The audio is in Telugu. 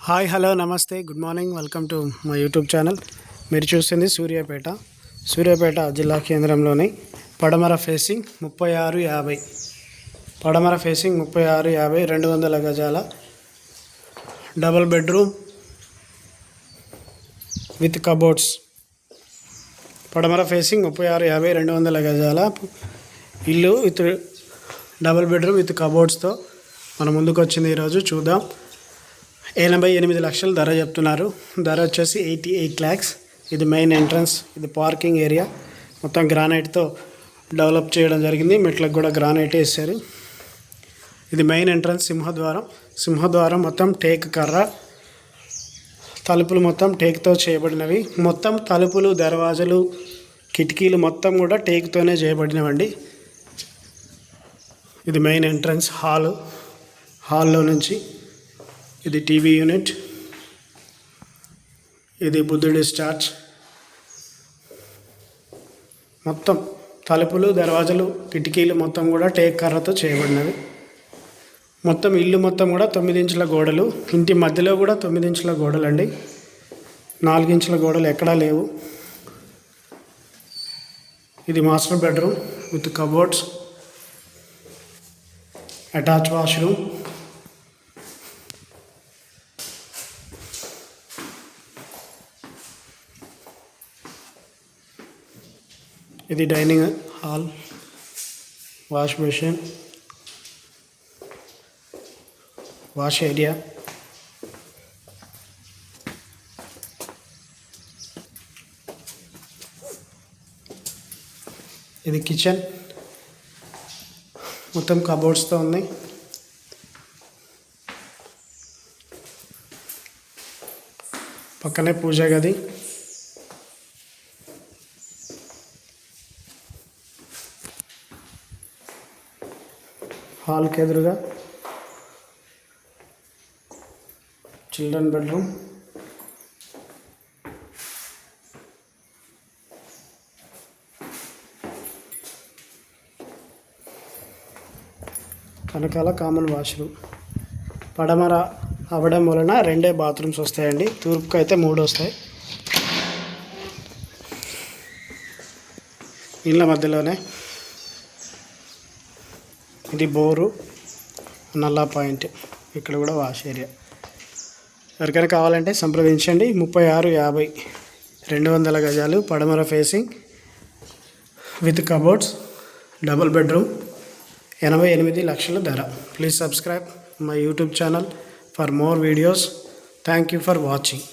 హాయ్ హలో నమస్తే good morning welcome to my YouTube channel. మీరు చూస్తుంది సూర్యాపేట జిల్లా కేంద్రంలోని పడమర ఫేసింగ్ 3650 పడమర ఫేసింగ్ 3650 200 గజాల డబుల్ బెడ్రూమ్ విత్ కబోర్డ్స్. పడమర ఫేసింగ్ 3650 200 గజాల ఇల్లు విత్ డబుల్ బెడ్రూమ్ విత్ కబోర్డ్స్తో మన ముందుకు వచ్చింది. ఈరోజు చూద్దాం. 88 లక్షలు ధర చెప్తున్నారు. ధర వచ్చేసి 88 lakhs. ఇది మెయిన్ ఎంట్రన్స్, ఇది పార్కింగ్ ఏరియా. మొత్తం గ్రానైట్తో డెవలప్ చేయడం జరిగింది. మెట్లకు కూడా గ్రానైట్ వేసారు. ఇది మెయిన్ ఎంట్రన్స్. సింహద్వారం మొత్తం టేక్ కర్ర. తలుపులు మొత్తం టేక్తో చేయబడినవి. మొత్తం తలుపులు, దర్వాజలు, కిటికీలు మొత్తం కూడా టేక్తోనే చేయబడినవండి. ఇది మెయిన్ ఎంట్రన్స్ హాల్లో నుంచి ఇది టీవీ యూనిట్, ఇది బుద్ధుడి స్టార్చ్. మొత్తం తలుపులు, దర్వాజలు, కిటికీలు మొత్తం కూడా టేక్ కర్రతో చేయబడినవి. మొత్తం ఇల్లు మొత్తం కూడా 9 ఇంచుల గోడలు. ఇంటి మధ్యలో కూడా 9 ఇంచుల గోడలు అండి. 4 ఇంచుల గోడలు ఎక్కడా లేవు. ఇది master bedroom with cupboards, attach washroom. ఇది dining hall, wash basin, wash area. ఇది కిచెన్, మొత్తం కబోర్డ్స్తో ఉంది. పక్కనే పూజ గది. హాల్కి ఎదురుగా చిల్డ్రన్ బెడ్రూమ్. వెనకాల కామన్ వాష్రూమ్. పడమర అవ్వడం వలన 2 బాత్రూమ్స్ వస్తాయండి. తూర్పుకు అయితే 3 వస్తాయి. ఇళ్ళ మధ్యలోనే ఇది బోరు, నల్లా పాయింట్. ఇక్కడ కూడా వాష్ ఏరియా. ఎవరికైనా కావాలంటే సంప్రదించండి. 3650 200 గజాలు పడమర facing with cupboards, double bedroom, 88 లక్షల ధర. Please subscribe my YouTube channel for more videos. Thank you for watching.